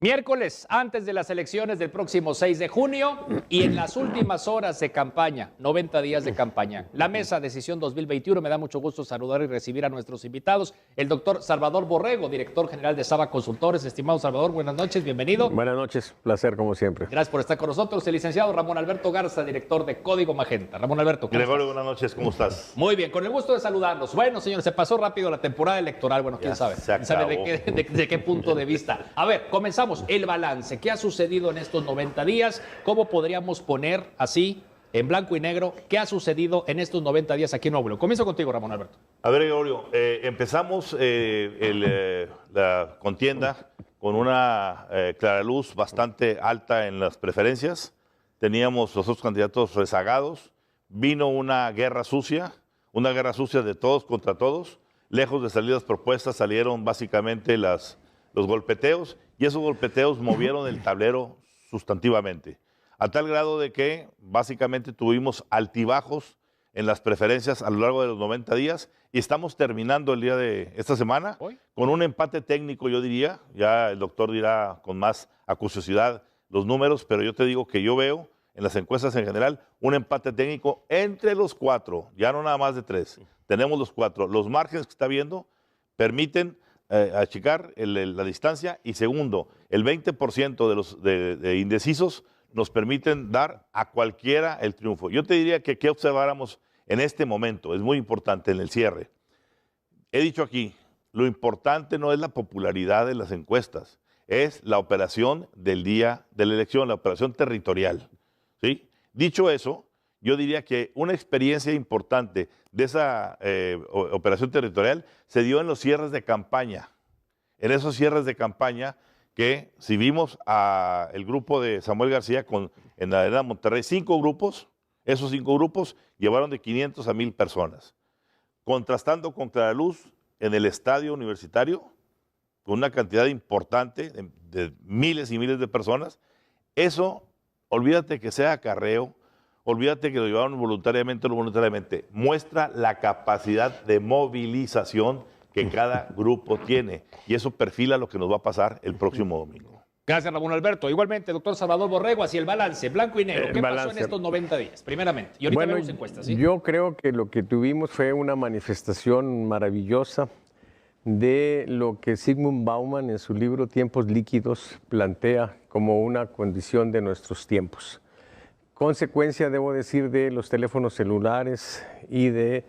Miércoles, antes de las elecciones del próximo 6 de junio y en las últimas horas de campaña, 90 días de campaña. La Mesa Decisión 2021, me da mucho gusto saludar y recibir a nuestros invitados. El doctor Salvador Borrego, director general de Saba Consultores. Estimado Salvador, buenas noches, bienvenido. Buenas noches, placer como siempre. Gracias por estar con nosotros. El licenciado Ramón Alberto Garza, director de Código Magenta. Ramón Alberto, ¿cómo Gregorio, estás? buenas noches, ¿cómo estás? Muy bien, con el gusto de saludarlos. Bueno, señores, se pasó rápido la temporada electoral. Bueno, quién sabe. Se ¿Sabe acabó. de qué punto de vista? A ver, comenzamos. El balance. ¿Qué ha sucedido en estos 90 días? ¿Cómo podríamos poner así, en blanco y negro, qué ha sucedido en estos 90 días aquí en Nuevo León? Comienzo contigo, Ramón Alberto. A ver, Gregorio, empezamos la contienda con una clara luz bastante alta en las preferencias. Teníamos los otros candidatos rezagados. Vino una guerra sucia de todos contra todos. Lejos de salir las propuestas, salieron básicamente los golpeteos, y esos golpeteos movieron el tablero sustantivamente, a tal grado de que básicamente tuvimos altibajos en las preferencias a lo largo de los 90 días, y estamos terminando el día de esta semana ¿Hoy? con un empate técnico, yo diría. Ya el doctor dirá con más acuciosidad los números, pero yo te digo que yo veo en las encuestas en general un empate técnico entre los cuatro, ya no nada más de tres. Tenemos los cuatro. Los márgenes que está viendo permiten achicar la distancia, y segundo, el 20% de indecisos nos permiten dar a cualquiera el triunfo. Yo te diría que observáramos en este momento, es muy importante en el cierre. He dicho aquí, lo importante no es la popularidad de las encuestas, es la operación del día de la elección, la operación territorial, ¿sí? Dicho eso, yo diría que una experiencia importante de esa operación territorial se dio en los cierres de campaña. En esos cierres de campaña que, si vimos el grupo de Samuel García en la Arena Monterrey, 5 grupos, esos 5 grupos llevaron de 500 a 1,000 personas. Contrastando con Clara Luz en el estadio universitario, con una cantidad importante de miles y miles de personas, eso, olvídate que sea acarreo, olvídate que lo llevaron voluntariamente o no voluntariamente, muestra la capacidad de movilización que cada grupo tiene, y eso perfila lo que nos va a pasar el próximo domingo. Gracias, Ramón Alberto. Igualmente, doctor Salvador Borrego, hacia el balance, blanco y negro. ¿Qué pasó en estos 90 días, primeramente? Y ahorita vemos encuestas, ¿sí? Yo creo que lo que tuvimos fue una manifestación maravillosa de lo que Zygmunt Bauman en su libro Tiempos Líquidos plantea como una condición de nuestros tiempos. Consecuencia, debo decir, de los teléfonos celulares y de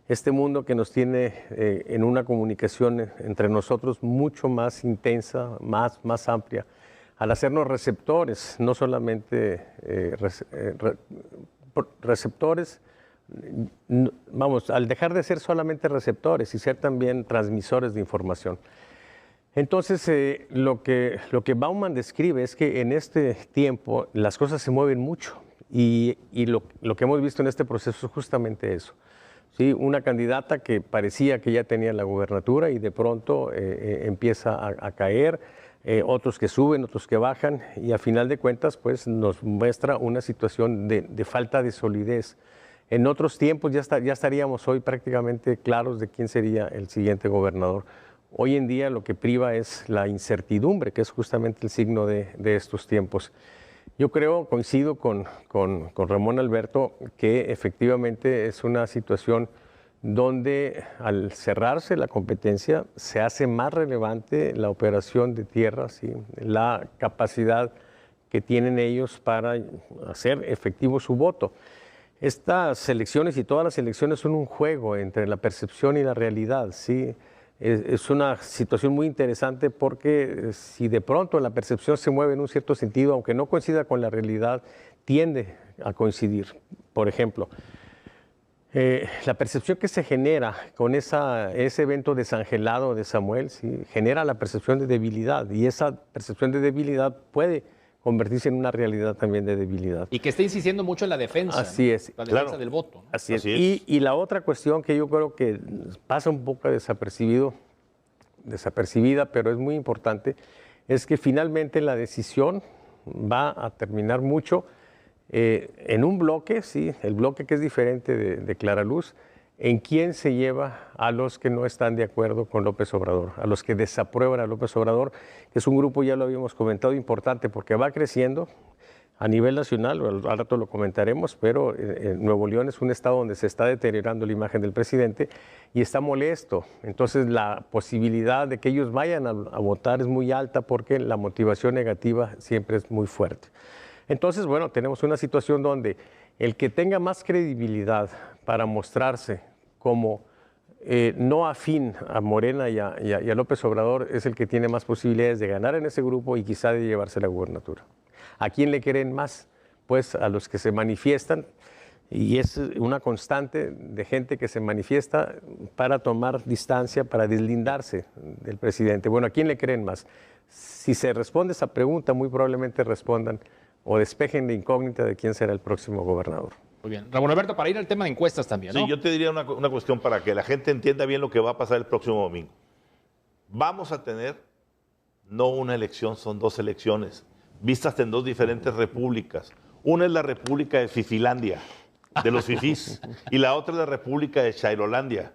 este mundo que nos tiene en una comunicación entre nosotros mucho más intensa, más amplia, al hacernos receptores, no solamente receptores, vamos, al dejar de ser solamente receptores y ser también transmisores de información. Entonces, lo que Bauman describe es que en este tiempo las cosas se mueven mucho, y lo que hemos visto en este proceso es justamente eso. ¿Sí? Una candidata que parecía que ya tenía la gubernatura y de pronto empieza a caer, otros que suben, otros que bajan, y a final de cuentas pues nos muestra una situación de falta de solidez. En otros tiempos ya estaríamos hoy prácticamente claros de quién sería el siguiente gobernador. Hoy en día lo que priva es la incertidumbre, que es justamente el signo de estos tiempos. Yo coincido con Ramón Alberto, que efectivamente es una situación donde al cerrarse la competencia se hace más relevante la operación de tierras y la capacidad que tienen ellos para hacer efectivo su voto. Estas elecciones y todas las elecciones son un juego entre la percepción y la realidad, ¿sí? Es una situación muy interesante porque si de pronto la percepción se mueve en un cierto sentido, aunque no coincida con la realidad, tiende a coincidir. Por ejemplo, la percepción que se genera con ese evento desangelado de Samuel, ¿sí? Genera la percepción de debilidad, y esa percepción de debilidad puede convertirse en una realidad también de debilidad. Y que está insistiendo mucho en la defensa. Así es. La defensa Claro. del voto, ¿no? Así es. Así es. Y la otra cuestión que yo creo que pasa un poco desapercibida, pero es muy importante, es que finalmente la decisión va a terminar mucho en un bloque, sí, el bloque que es diferente de Clara Luz, en quién se lleva a los que no están de acuerdo con López Obrador, a los que desaprueban a López Obrador, que es un grupo, ya lo habíamos comentado, importante porque va creciendo a nivel nacional, al rato lo comentaremos, pero Nuevo León es un estado donde se está deteriorando la imagen del presidente y está molesto. Entonces la posibilidad de que ellos vayan a votar es muy alta porque la motivación negativa siempre es muy fuerte. Entonces, bueno, tenemos una situación donde el que tenga más credibilidad para mostrarse como no afín a Morena y a López Obrador es el que tiene más posibilidades de ganar en ese grupo y quizá de llevarse la gubernatura. ¿A quién le quieren más? Pues a los que se manifiestan, y es una constante de gente que se manifiesta para tomar distancia, para deslindarse del presidente. Bueno, ¿a quién le creen más? Si se responde esa pregunta, muy probablemente respondan o despejen la incógnita de quién será el próximo gobernador. Muy bien. Ramón Alberto, para ir al tema de encuestas también, ¿no? Sí, yo te diría una cuestión para que la gente entienda bien lo que va a pasar el próximo domingo. Vamos a tener, no una elección, son dos elecciones, vistas en dos diferentes repúblicas. Una es la República de Fifilandia, de los fifís, y la otra es la República de Chairolandia.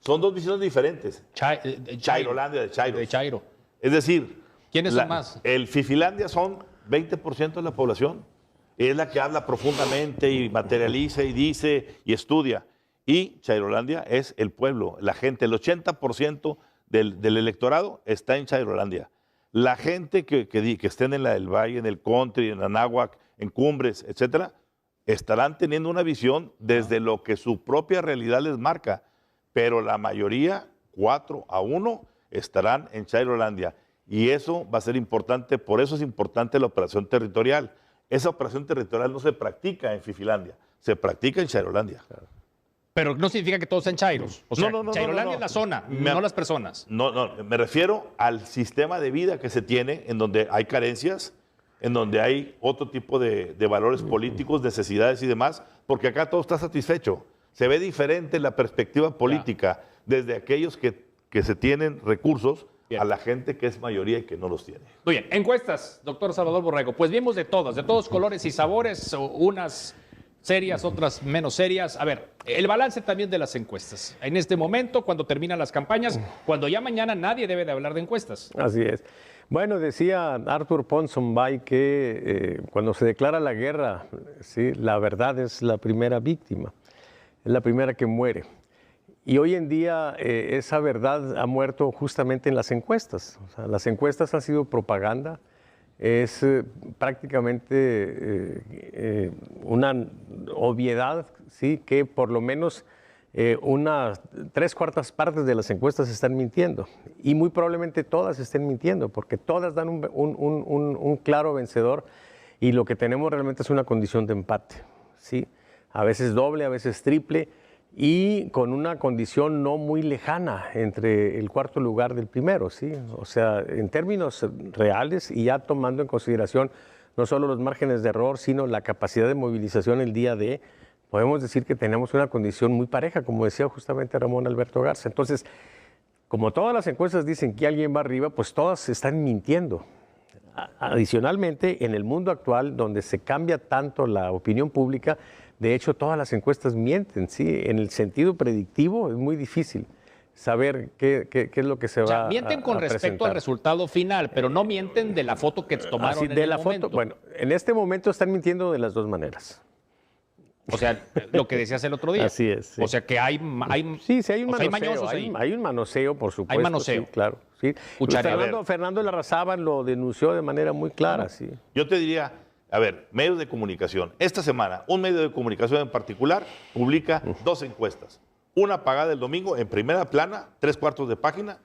Son dos visiones diferentes. Chairolandia, de Chairo. De Chairo. Es decir, ¿Quiénes son más? El Fifilandia son 20% de la población. Es la que habla profundamente y materializa y dice y estudia. Y Chairolandia es el pueblo, la gente. El 80% del electorado está en Chairolandia. La gente que estén en la del Valle, en el Country, en Anáhuac, en Cumbres, etcétera, estarán teniendo una visión desde lo que su propia realidad les marca. Pero la mayoría, 4-1, estarán en Chairolandia. Y eso va a ser importante, por eso es importante la operación territorial. Esa operación territorial no se practica en Fifilandia, se practica en Chairolandia. Claro. Pero no significa que todos sean chairos. O sea, Chairolandia es la zona, no las personas. No, me refiero al sistema de vida que se tiene, en donde hay carencias, en donde hay otro tipo de valores políticos, necesidades y demás, porque acá todo está satisfecho. Se ve diferente la perspectiva política desde aquellos que se tienen recursos a la gente que es mayoría y que no los tiene. Muy bien, encuestas, doctor Salvador Borrego. Pues vimos de todos colores y sabores, unas serias, otras menos serias. A ver, el balance también de las encuestas. En este momento, cuando terminan las campañas, cuando ya mañana nadie debe de hablar de encuestas. Así es. Bueno, decía Arthur Ponsonby que cuando se declara la guerra, ¿sí?, la verdad es la primera víctima, es la primera que muere. Y hoy en día esa verdad ha muerto justamente en las encuestas. O sea, las encuestas han sido propaganda, es prácticamente una obviedad, ¿sí?, que por lo menos unas 3/4 partes de las encuestas están mintiendo. Y muy probablemente todas estén mintiendo, porque todas dan un claro vencedor y lo que tenemos realmente es una condición de empate, ¿sí? A veces doble, a veces triple, y con una condición no muy lejana entre el cuarto lugar del primero, ¿sí? O sea, en términos reales y ya tomando en consideración no solo los márgenes de error, sino la capacidad de movilización el día de, podemos decir que tenemos una condición muy pareja, como decía justamente Ramón Alberto Garza. Entonces, como todas las encuestas dicen que alguien va arriba, pues todas están mintiendo. Adicionalmente, en el mundo actual, donde se cambia tanto la opinión pública, de hecho, todas las encuestas mienten, ¿sí? En el sentido predictivo es muy difícil saber qué es lo que se va a mienten con respecto al resultado final, pero no mienten de la foto que tomaron en el momento. Bueno, en este momento están mintiendo de las dos maneras. O sea, lo que decías el otro día. Así es. Sí. O sea, que hay sí, hay un manoseo. Hay un manoseo, por supuesto. Hay manoseo. Sí, claro. Sí. Fernando Larrazábal lo denunció de manera muy clara. Sí. Yo te diría, a ver, medios de comunicación. Esta semana, un medio de comunicación en particular publica 2 encuestas. Una pagada el domingo en primera plana, 3/4 de página,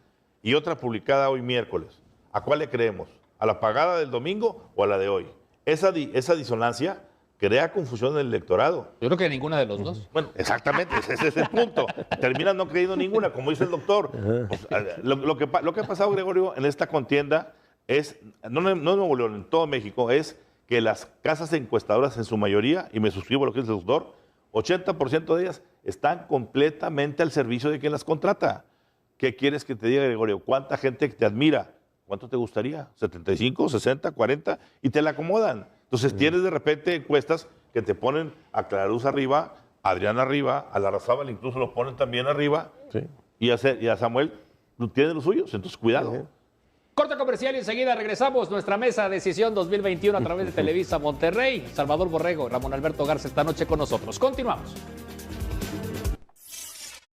y otra publicada hoy miércoles. ¿A cuál le creemos? ¿A la pagada del domingo o a la de hoy? Esa disonancia crea confusión en el electorado. Yo creo que ninguna de los dos. Bueno, exactamente, ese es el punto. Terminan no creyendo ninguna, como dice el doctor. Pues, lo que ha pasado, Gregorio, en esta contienda es, no en Nuevo León, en todo México, es que las casas encuestadoras en su mayoría, y me suscribo a lo que dice el doctor, 80% de ellas están completamente al servicio de quien las contrata. ¿Qué quieres que te diga, Gregorio? ¿Cuánta gente te admira? ¿Cuánto te gustaría? ¿75, 60, 40? Y te la acomodan. Entonces tienes de repente encuestas que te ponen a Claruz arriba, Adrián arriba, a Larrazábal incluso lo ponen también arriba, Sí. y a Samuel tiene los suyos, entonces cuidado. Corte comercial y enseguida regresamos. Nuestra mesa de decisión 2021 a través de Televisa Monterrey. Salvador Borrego, Ramón Alberto Garza esta noche con nosotros. Continuamos.